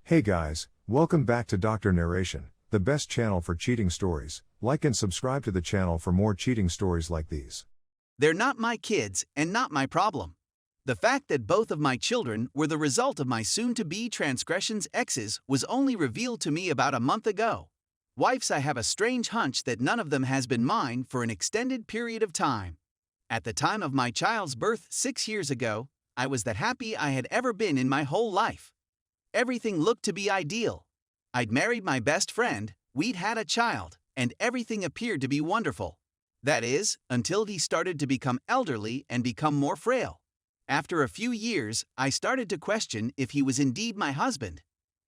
Hey guys, welcome back to Dr. Narration, the best channel for cheating stories. Like and subscribe to the channel for more cheating stories like these. They're not my kids and not my problem. The fact that both of my children were the result of my soon-to-be transgressions exes was only revealed to me about a month ago. Wifes, I have a strange hunch that none of them has been mine for an extended period of time. At the time of my child's birth 6 years ago, I was the happy I had ever been in my whole life. Everything looked to be ideal. I'd married my best friend, we'd had a child, and everything appeared to be wonderful. That is, until he started to become elderly and become more frail. After a few years, I started to question if he was indeed my husband.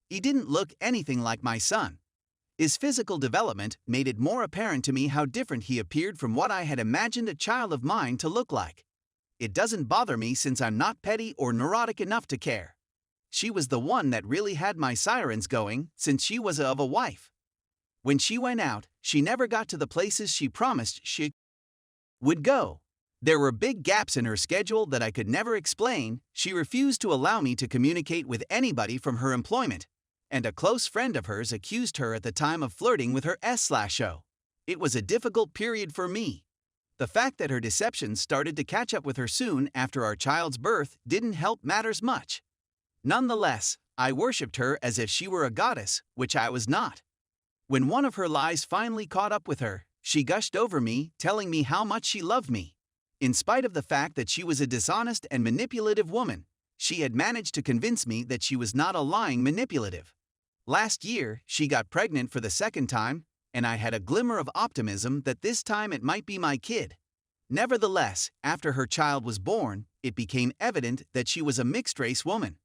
He didn't look anything like my son. His physical development made it more apparent to me how different he appeared from what I had imagined a child of mine to look like. It doesn't bother me since I'm not petty or neurotic enough to care. She was the one that really had my sirens going, since she was of a wife. When she went out, she never got to the places she promised she would go. There were big gaps in her schedule that I could never explain. She refused to allow me to communicate with anybody from her employment, and a close friend of hers accused her at the time of flirting with her rslash. It was a difficult period for me. The fact that her deceptions started to catch up with her soon after our child's birth didn't help matters much. Nonetheless, I worshipped her as if she were a goddess, which I was not. When one of her lies finally caught up with her, she gushed over me, telling me how much she loved me. In spite of the fact that she was a dishonest and manipulative woman, she had managed to convince me that she was not a lying manipulative. Last year, she got pregnant for the second time, and I had a glimmer of optimism that this time it might be my kid. Nevertheless, after her child was born, it became evident that she was a mixed-race woman.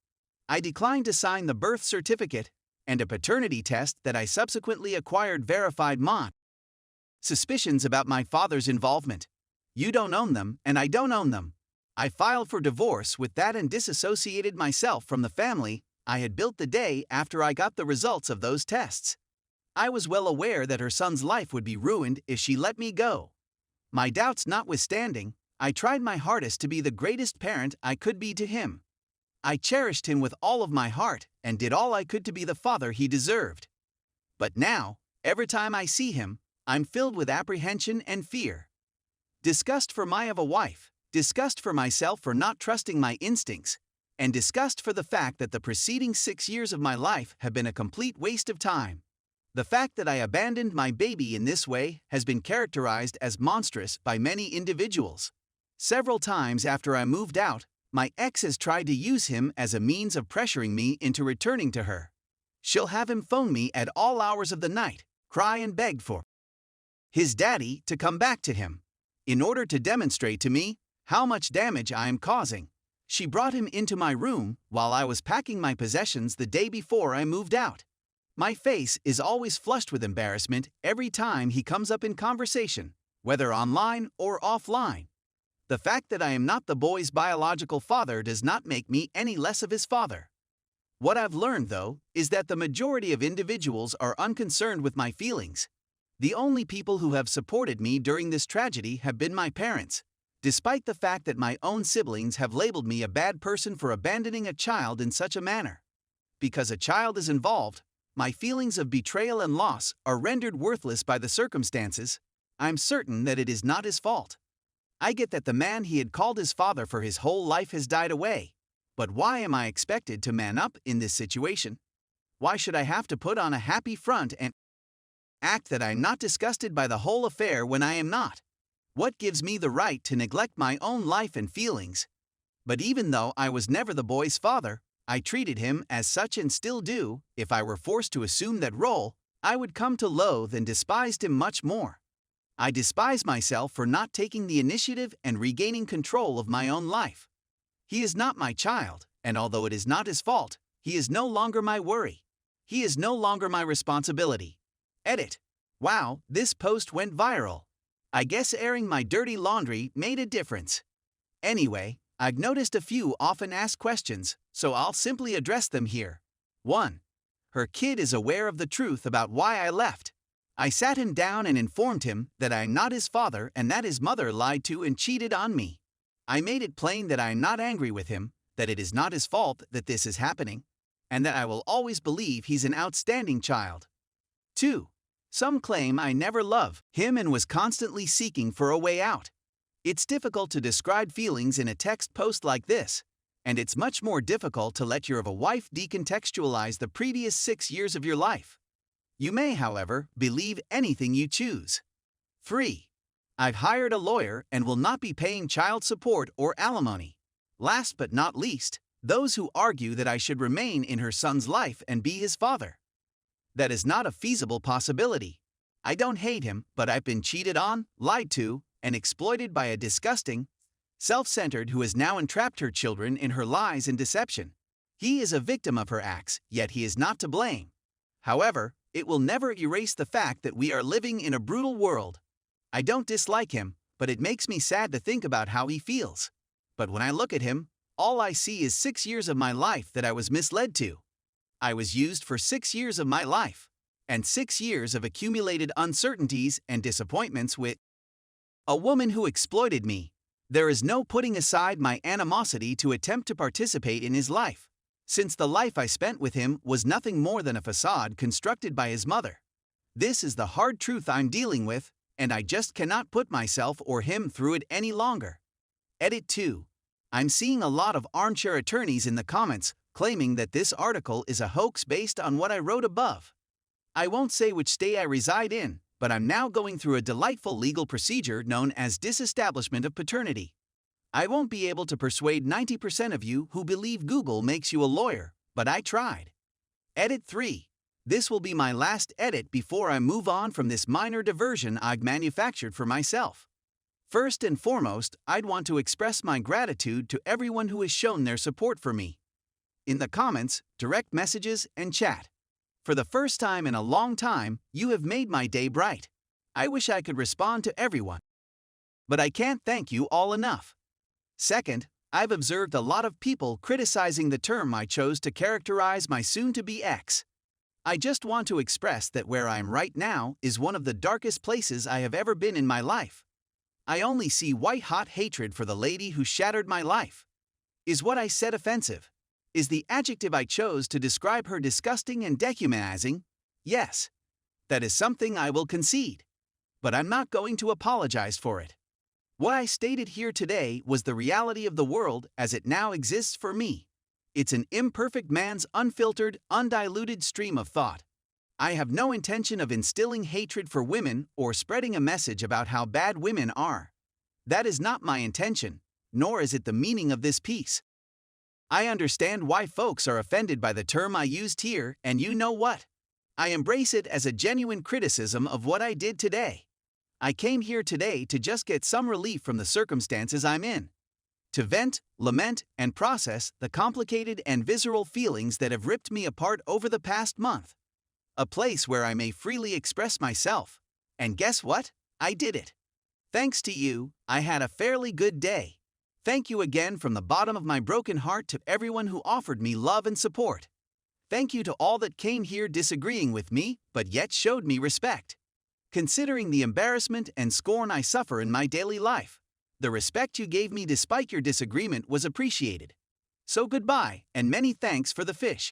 I declined to sign the birth certificate, and a paternity test that I subsequently acquired verified my suspicions about my father's involvement. You don't own them, and I don't own them. I filed for divorce with that and disassociated myself from the family I had built the day after I got the results of those tests. I was well aware that her son's life would be ruined if she let me go. My doubts notwithstanding, I tried my hardest to be the greatest parent I could be to him. I cherished him with all of my heart and did all I could to be the father he deserved. But now, every time I see him, I'm filled with apprehension and fear. Disgust for my of a wife, disgust for myself for not trusting my instincts, and disgust for the fact that the preceding 6 years of my life have been a complete waste of time. The fact that I abandoned my baby in this way has been characterized as monstrous by many individuals. Several times after I moved out, my ex has tried to use him as a means of pressuring me into returning to her. She'll have him phone me at all hours of the night, cry and beg for his daddy to come back to him. In order to demonstrate to me how much damage I am causing, she brought him into my room while I was packing my possessions the day before I moved out. My face is always flushed with embarrassment every time he comes up in conversation, whether online or offline. The fact that I am not the boy's biological father does not make me any less of his father. What I've learned, though, is that the majority of individuals are unconcerned with my feelings. The only people who have supported me during this tragedy have been my parents, despite the fact that my own siblings have labeled me a bad person for abandoning a child in such a manner. Because a child is involved, my feelings of betrayal and loss are rendered worthless by the circumstances. I'm certain that it is not his fault. I get that the man he had called his father for his whole life has died away. But why am I expected to man up in this situation? Why should I have to put on a happy front and act that I'm not disgusted by the whole affair when I am not? What gives me the right to neglect my own life and feelings? But even though I was never the boy's father, I treated him as such and still do. If I were forced to assume that role, I would come to loathe and despise him much more. I despise myself for not taking the initiative and regaining control of my own life. He is not my child, and although it is not his fault, he is no longer my worry. He is no longer my responsibility. Edit. Wow, this post went viral. I guess airing my dirty laundry made a difference. Anyway, I've noticed a few often asked questions, so I'll simply address them here. 1. Her kid is aware of the truth about why I left. I sat him down and informed him that I am not his father and that his mother lied to and cheated on me. I made it plain that I am not angry with him, that it is not his fault that this is happening, and that I will always believe he's an outstanding child. 2. Some claim I never loved him and was constantly seeking for a way out. It's difficult to describe feelings in a text post like this, and it's much more difficult to let your wife decontextualize the previous 6 years of your life. You may, however, believe anything you choose. 3. I've hired a lawyer and will not be paying child support or alimony. Last but not least, those who argue that I should remain in her son's life and be his father. That is not a feasible possibility. I don't hate him, but I've been cheated on, lied to, and exploited by a disgusting, self-centered who has now entrapped her children in her lies and deception. He is a victim of her acts, yet he is not to blame. However, it will never erase the fact that we are living in a brutal world. I don't dislike him, but it makes me sad to think about how he feels. But when I look at him, all I see is 6 years of my life that I was misled to. I was used for 6 years of my life, and 6 years of accumulated uncertainties and disappointments with a woman who exploited me. There is no putting aside my animosity to attempt to participate in his life, since the life I spent with him was nothing more than a facade constructed by his mother. This is the hard truth I'm dealing with, and I just cannot put myself or him through it any longer. Edit 2. I'm seeing a lot of armchair attorneys in the comments claiming that this article is a hoax based on what I wrote above. I won't say which state I reside in, but I'm now going through a delightful legal procedure known as disestablishment of paternity. I won't be able to persuade 90% of you who believe Google makes you a lawyer, but I tried. Edit 3. This will be my last edit before I move on from this minor diversion I've manufactured for myself. First and foremost, I'd want to express my gratitude to everyone who has shown their support for me. In the comments, direct messages, and chat. For the first time in a long time, you have made my day bright. I wish I could respond to everyone, but I can't thank you all enough. Second, I've observed a lot of people criticizing the term I chose to characterize my soon-to-be ex. I just want to express that where I am right now is one of the darkest places I have ever been in my life. I only see white-hot hatred for the lady who shattered my life. Is what I said offensive? Is the adjective I chose to describe her disgusting and dehumanizing? Yes. That is something I will concede. But I'm not going to apologize for it. What I stated here today was the reality of the world as it now exists for me. It's an imperfect man's unfiltered, undiluted stream of thought. I have no intention of instilling hatred for women or spreading a message about how bad women are. That is not my intention, nor is it the meaning of this piece. I understand why folks are offended by the term I used here, and you know what? I embrace it as a genuine criticism of what I did today. I came here today to just get some relief from the circumstances I'm in. To vent, lament, and process the complicated and visceral feelings that have ripped me apart over the past month. A place where I may freely express myself. And guess what? I did it. Thanks to you, I had a fairly good day. Thank you again from the bottom of my broken heart to everyone who offered me love and support. Thank you to all that came here disagreeing with me, but yet showed me respect. Considering the embarrassment and scorn I suffer in my daily life, the respect you gave me despite your disagreement was appreciated. So goodbye, and many thanks for the fish.